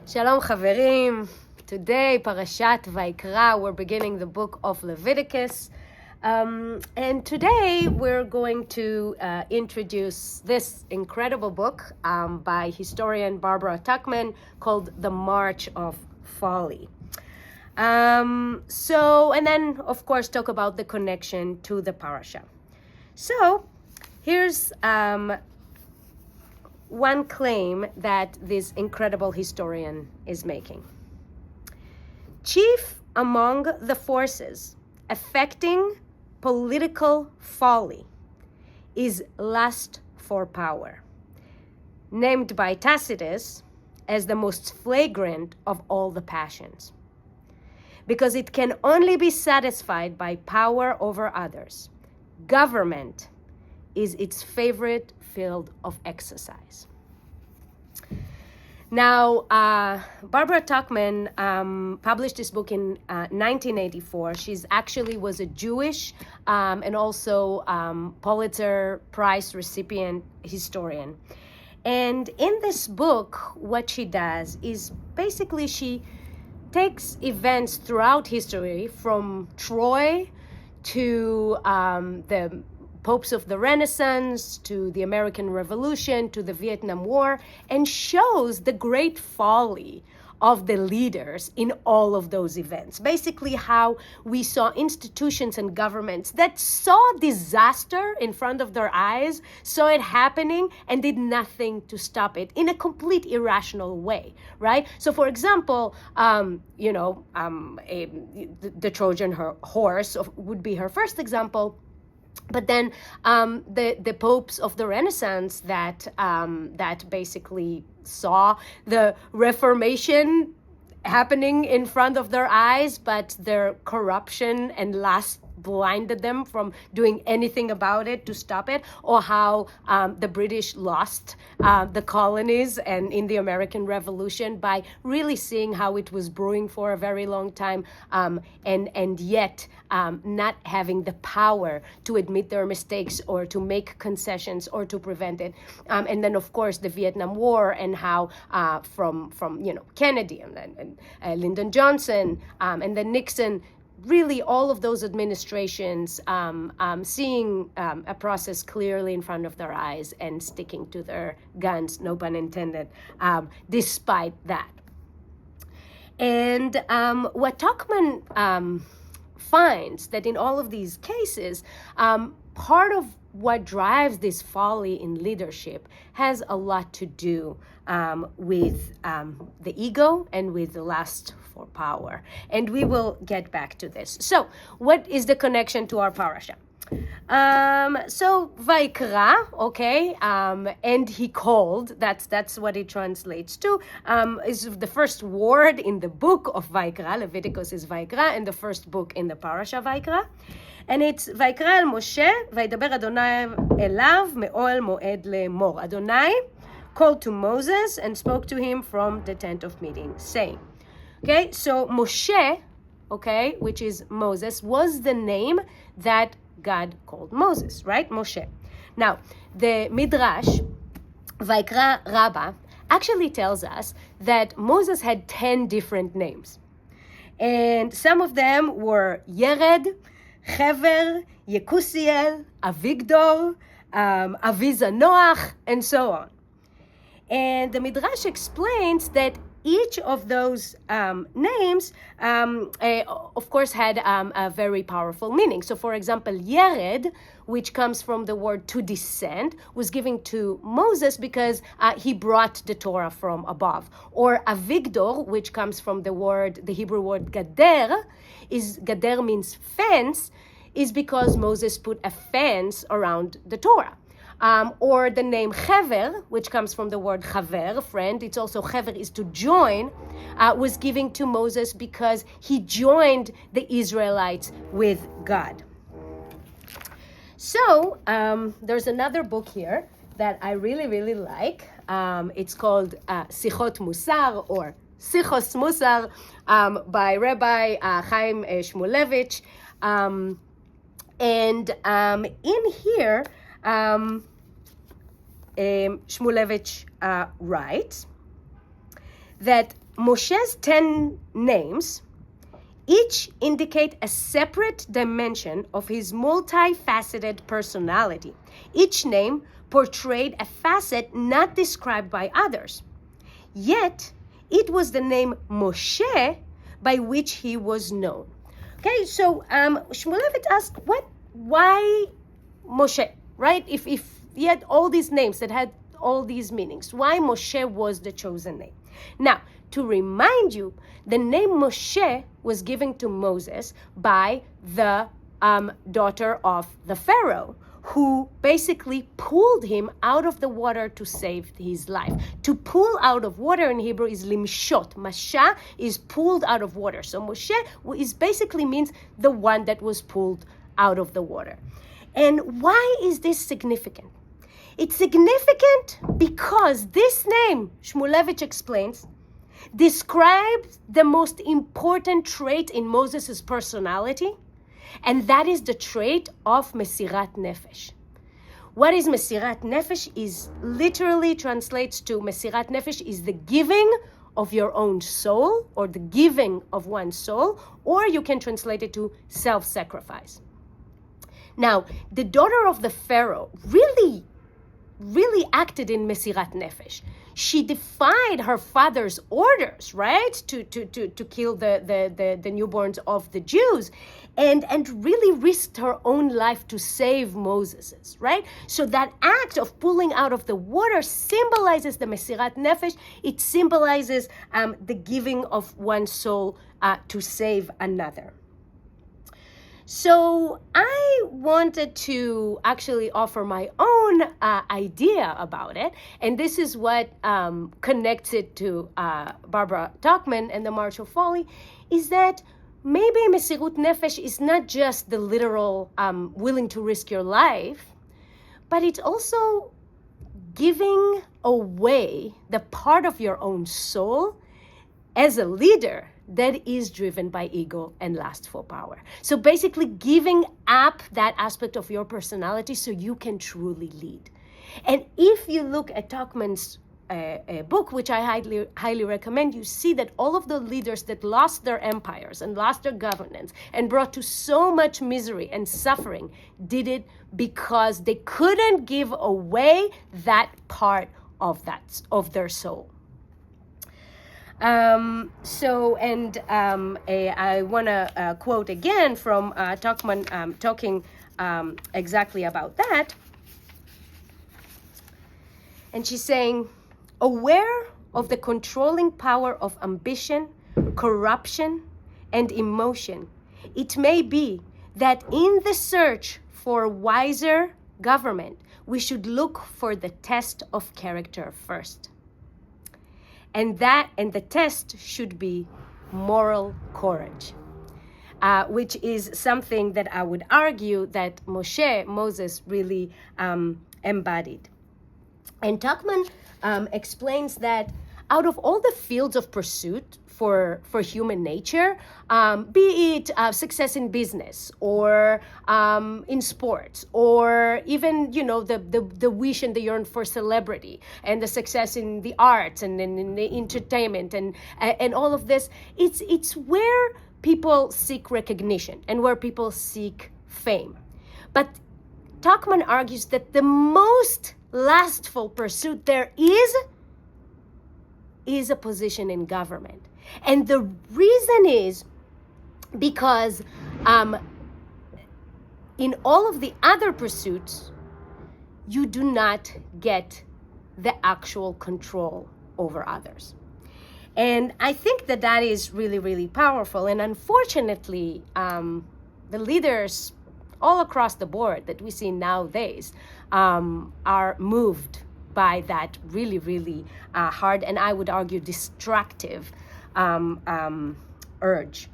Shalom Chaverim. Today, Parashat Vayikra, we're beginning the book of Leviticus. And today we're going to introduce this incredible book by historian Barbara Tuchman called The March of Folly. And then, of course, talk about the connection to the Parashah. So, here's one claim that this incredible historian is making. Chief among the forces affecting political folly is lust for power, named by Tacitus as the most flagrant of all the passions, because it can only be satisfied by power over others. Government is its favorite field of exercise. Now, Barbara Tuchman published this book in 1984. She's actually was a Jewish and also Pulitzer Prize recipient historian. And in this book, what she does is basically she takes events throughout history from Troy to the popes of the Renaissance, to the American Revolution, to the Vietnam War, and shows the great folly of the leaders in all of those events. Basically how we saw institutions and governments that saw disaster in front of their eyes, saw it happening, and did nothing to stop it in a complete irrational way, right? So for example, the Trojan horse would be her first example. But then the popes of the Renaissance that basically saw the Reformation happening in front of their eyes, but their corruption and lust blinded them from doing anything about it to stop it, or how the British lost the colonies and in the American Revolution by really seeing how it was brewing for a very long time, and yet not having the power to admit their mistakes or to make concessions or to prevent it. And then, of course, the Vietnam War and how from Kennedy and Lyndon Johnson and then Nixon, really all of those administrations seeing a process clearly in front of their eyes and sticking to their guns, no pun intended, despite that. And what Tuchman finds that in all of these cases, part of what drives this folly in leadership has a lot to do with the ego and with the lust for power. And we will get back to this. So, what is the connection to our parasha? So Vayikra, okay, and he called, that's what it translates to, is the first word in the book of Vayikra. Leviticus is Vayikra, and the first book in the Parashah Vayikra. And it's Vayikra el Moshe, Vayidaber Adonai elav me'oel moed le'mor. Adonai called to Moses and spoke to him from the tent of meeting, saying, okay, so Moshe, okay, which is Moses, was the name that God called Moses, right? Moshe. Now, the Midrash, Vayikra Rabbah, actually tells us that Moses had 10 different names. And some of them were Yered, Hever, Yekusiel, Avigdor, Avizanoach, and so on. And the Midrash explains that each of those names, of course, had a very powerful meaning. So, for example, Yered, which comes from the word to descend, was given to Moses because he brought the Torah from above. Or Avigdor, which comes from the Hebrew word Gader, Gader means fence, is because Moses put a fence around the Torah. Or the name Hever, which comes from the word Chaver, friend, it's also Hever is to join, was given to Moses because he joined the Israelites with God. So, there's another book here that I really, really like. It's called Sichot Musar, or Sichos Musar, by Rabbi Chaim Shmulevich. And in here, Shmulevich writes that Moshe's 10 names each indicate a separate dimension of his multifaceted personality. Each name portrayed a facet not described by others. Yet, it was the name Moshe by which he was known. Okay, so Shmulevitz asked, why Moshe, right? If he had all these names that had all these meanings, why Moshe was the chosen name? Now, to remind you, the name Moshe was given to Moses by the daughter of the Pharaoh, who basically pulled him out of the water to save his life. To pull out of water in Hebrew is limshot. Masha is pulled out of water. So Moshe is basically means the one that was pulled out of the water. And why is this significant? It's significant because this name, Shmulevitz explains, describes the most important trait in Moses' personality, and that is the trait of Mesirat Nefesh. What is Mesirat Nefesh? Is literally translates to Mesirat Nefesh is the giving of your own soul, or the giving of one's soul, or you can translate it to self-sacrifice. Now, the daughter of the Pharaoh really acted in Mesirat Nefesh. She defied her father's orders, right, to kill the newborns of the Jews, and really risked her own life to save Moses's, right? So that act of pulling out of the water symbolizes the Mesirat Nefesh. It symbolizes the giving of one's soul to save another. So I wanted to actually offer my own idea about it, and this is what connects it to Barbara Tuchman and the March of Folly, is that maybe Mesirut Nefesh is not just the literal willing to risk your life, but it's also giving away the part of your own soul as a leader that is driven by ego and lust for power. So basically giving up that aspect of your personality so you can truly lead. And if you look at Tuchman's book, which I highly recommend, you see that all of the leaders that lost their empires and lost their governance and brought to so much misery and suffering did it because they couldn't give away that part of their soul. I want to quote again from Tuchman talking exactly about that. And she's saying, aware of the controlling power of ambition, corruption, and emotion, it may be that in the search for wiser government, we should look for the test of character first. And the test should be moral courage, which is something that I would argue that Moses really embodied. And Tuchman explains that out of all the fields of pursuit for human nature, be it success in business or in sports, or even the wish and the yearn for celebrity and the success in the arts and in the entertainment and all of this, it's where people seek recognition and where people seek fame. But Tuchman argues that the most lustful pursuit there is a position in government. And the reason is because in all of the other pursuits, you do not get the actual control over others. And I think that is really, really powerful. And unfortunately, the leaders all across the board that we see nowadays are moved by that really, really hard, and I would argue destructive urge.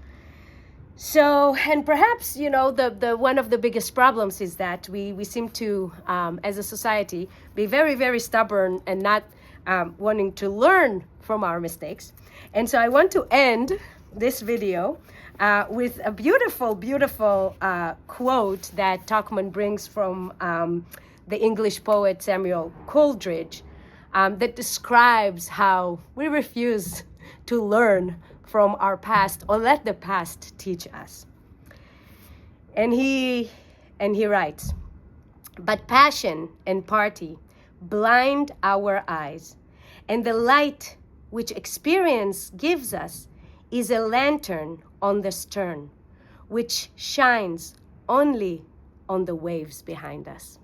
So, and perhaps, the one of the biggest problems is that we seem to, as a society, be very, very stubborn and not wanting to learn from our mistakes. And so I want to end this video with a beautiful, beautiful quote that Tuchman brings from the English poet Samuel Coleridge that describes how we refuse to learn from our past or let the past teach us. And he writes, but passion and party blind our eyes, and the light which experience gives us is a lantern on the stern, which shines only on the waves behind us.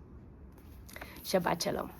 Shabbat Shalom.